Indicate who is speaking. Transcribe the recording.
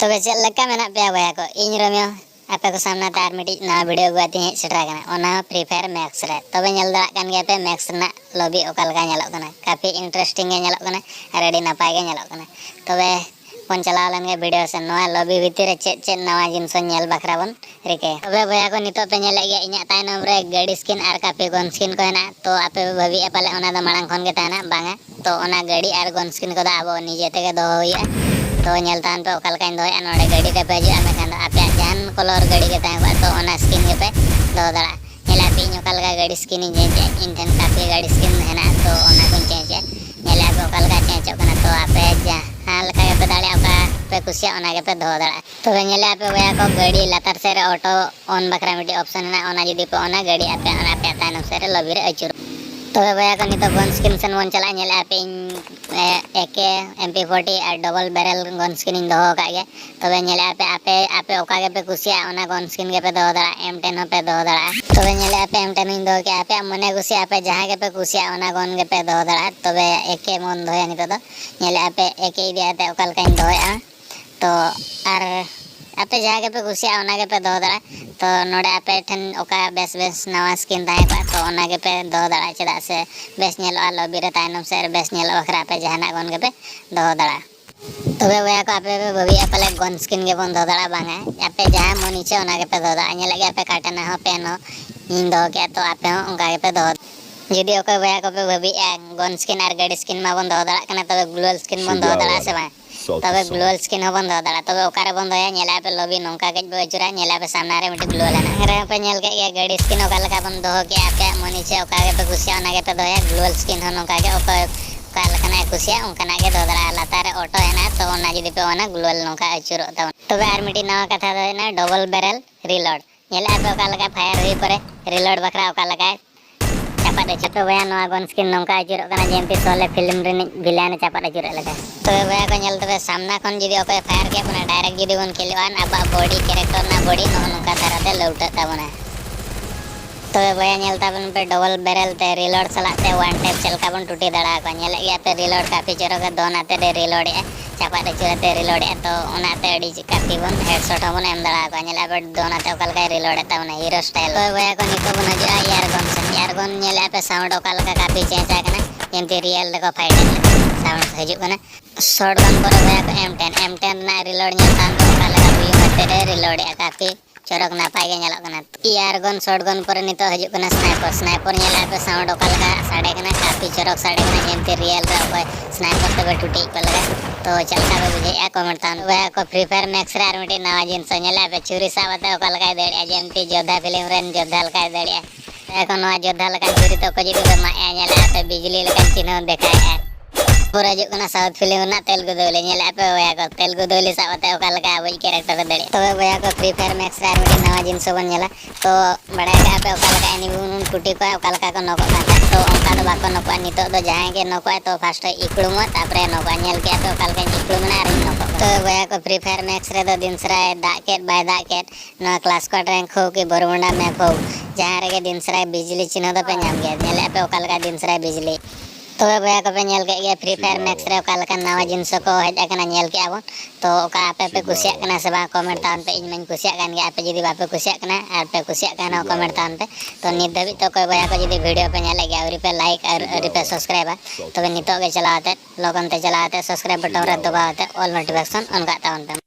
Speaker 1: तबे चल लका मेना पे बया को इन रमियो आपे को सामने तार मिटी ना वीडियो गुआती हे सेटा कना ओना फ्री फायर मैक्स रे तबे नेल दड़ा कान गया पे मैक्स ना लॉबी ओका लगा नेलो कना काफी इंटरेस्टिंग गे नेलो कना रेडी नापाय गे नेलो कना तबे बन चलाव लन गे वीडियो से नवा लॉबी भीतर चे नवा जिनस नेल बखरा बन रिके तबे बया को नितो पे नेले गे इnya तायनम रे गाड़ी स्किन आर काफी गन स्किन को हेना तो आपे भाभी पाले ओना द मांग खन गे ताना बांगा तो ओना गाड़ी आर गन स्किन को दा आबो निजे तेगे दोहो हुइया तो नेलतान पे ओकालका दोया नोडे गाड़ी के पे जुआ मेखान आपे जान कलर गाड़ी के ताय तो ओना स्किन के पे दो दड़ा नेला पे ओकालका गाड़ी स्किन जे इंटेन काफी गाड़ी स्किन हेना तो ओना को चेंजे नेला पे ओकालका चेंज कना तो आपे जा हाल का पे दाड़े ओका पे कुसिया ओना के पे दो दड़ा तो नेला पे वया को गाड़ी लातार से ऑटो ऑन बकरा मिटी ऑप्शन ना ओना जदी पे ओना गाड़ी आपे ओना पे तायनम से लॉबी रे अचुर तो भैया को नितो गन स्किन सन वन चला नेला पे एके MP40 और double barrel gun skin in दो का गे तबे नेला पे आपे ओका के पे कुसिया ओना गन स्किन के पे दो दड़ा M10 पे दो दड़ा तबे नेला पे M10 इन दो के आपे मने कुसिया आपे जहां के पे कुसिया ओना गन के पे दो दड़ा तबे एके मन दोया नितो तो नेला पे एके दिया ते ओकाल का इन दोया तो आर आपे जहां के पे कुसिया ओना के पे दो दड़ा तो नोडे आपे ठन ओका बेस नवा स्किन ताय को तो ओना के पे दो दड़ा चदा से बेस नेलो लॉबी रे तायनम से बेस नेलो बखरा पे जहाना गन के पे दो दड़ा तबे वया को आपे बबी आपले गन स्किन के बन दो दड़ा बांगा आपे जहां मोनीचे ओना के पे दो दड़ा नेला के आपे काटना हो पेनो इन दो के तो आपे ओंका के पे दो जदी ओका वया को पे बबी गन स्किन और गाड़ी स्किन मा बन दो दड़ा कना तबे ग्लोअल स्किन बन दो दड़ा से बा तबे ग्लोअल स्किन हो बन दो दड़ा तबे ओकारे बन दोया नेला पे लॉबी नोंका के बजुरा नेला पे सामने रे मिट ग्लोअल ना रे पे नेल के ये गाड़ी स्किन ओका लगा बन दो के आपे मोनीचे ओका के पे कुसिया ओना के पे दोया ग्लोअल स्किन हो नोंका के ओका कालकना कुसिया उनकना के दो दड़ा लातारे ऑटो है ना तो ओना जदी पे ओना ग्लोअल नोंका अचुरो तब तबे आर मिटी नवा कथा दो ना डबल बैरल रीलोड नेला पे ओका लगा फायर हुई परे रीलोड बखरा ओका लगा चापा दे चतो वया नवा गन स्किन नोंका अचुरो कना जेमती सोले फिल्म रे विलेन चापा दे चुरे लगा तो वया को नेल तबे सामना खन जदी ओका फायर के बना डायरेक्ट जदी बन खेलवान आबा बॉडी कैरेक्टर ना बॉडी नोंका तरहते लौटा ताबना तो वया नेलता बन पे डबल बैरल ते रीलोड चलाते वन टैप चलका बन टूटी दड़ा को नेले गया पे रीलोड काफी चोरो के दोनाते दे रीलोड ए चापा दे चुरते रीलोड ए तो ओनाते अडी काफी बन हेडशॉट बन एम दड़ा को नेला पे दोनाते ओकल का रीलोड ए तबना हीरो स्टाइल तो वया को निको बन जा यार गन नेला पे साउंड ओकल का काफी चेंज आ कना एमती रियल को फाइटिंग साउंड हजू कना शॉट गन पर वया को M10 ना रीलोड नेलता तो ओकल का हुई मते दे रीलोड ए काफी चोरक नापाय गे नेलो कना यार गन शॉट गन पर नितो हजू कना स्नाइपर नेला पे साउंड ओकल का साडे कना काफी चोरक साडे कना एमती रियल रे ओय स्नाइपर तबे टूटी को लगा तो चलका बे बुझे आ कमेंट तान वया को फ्री फायर मैक्स रे आर मिटी नवा जिन से नेला पे चुरी सावते ओकल का देड़िया जेमती जोधा फिल्म रेन जोधा लका देड़िया এখন নয় যোদ্ধা লাগান চুরি তো কজি দিবে মা এলা তে বিজলি লাগান চিহ্ন দেখায় पूरा जो कना साउथ फिल्म ना तेलुगु दोले नेला पे वया को तेलुगु दोले सावते ओका लगा वही कैरेक्टर दड़े तो वया को फ्री फायर मैक्स रे मिटी नवा जिनस बन नेला तो बड़ा का पे ओका लगा एनिमी टूटी को ओका लगा को नको का तो ओका दो बाको नको नितो दो जहां के नको तो फर्स्ट इकड़ुम तापरे नको नेल के तो ओका लगा इकड़ुम ना रे नको तो वया को फ्री फायर मैक्स रे दो दिन सराय दाकेट बाय दाकेट नो क्लास को रैंक हो कि बरमुंडा मैप हो जहां रे दिन सराय बिजली चिन्ह दो पे नाम गया नेला पे ओका लगा दिन सराय बिजली तो भैया को पे नेल के गया फ्री फायर मैक्स रे ओका लका नवा जिनस को हेज आकना नेल के आबो तो ओका आपे पे कुसिया कना से बा कमेंट तान पे इन मन कुसिया कान गे आपे जदी बापे कुसिया कना आर पे कुसिया कना कमेंट तान पे तो नित दबी तो कोई भैया को जदी वीडियो पे नेल गया और पे लाइक और पे सब्सक्राइब तो नितो के चलाते लोगन ते चलाते सब्सक्राइब बटन रे दबाते ऑल नोटिफिकेशन ऑन करता हूं।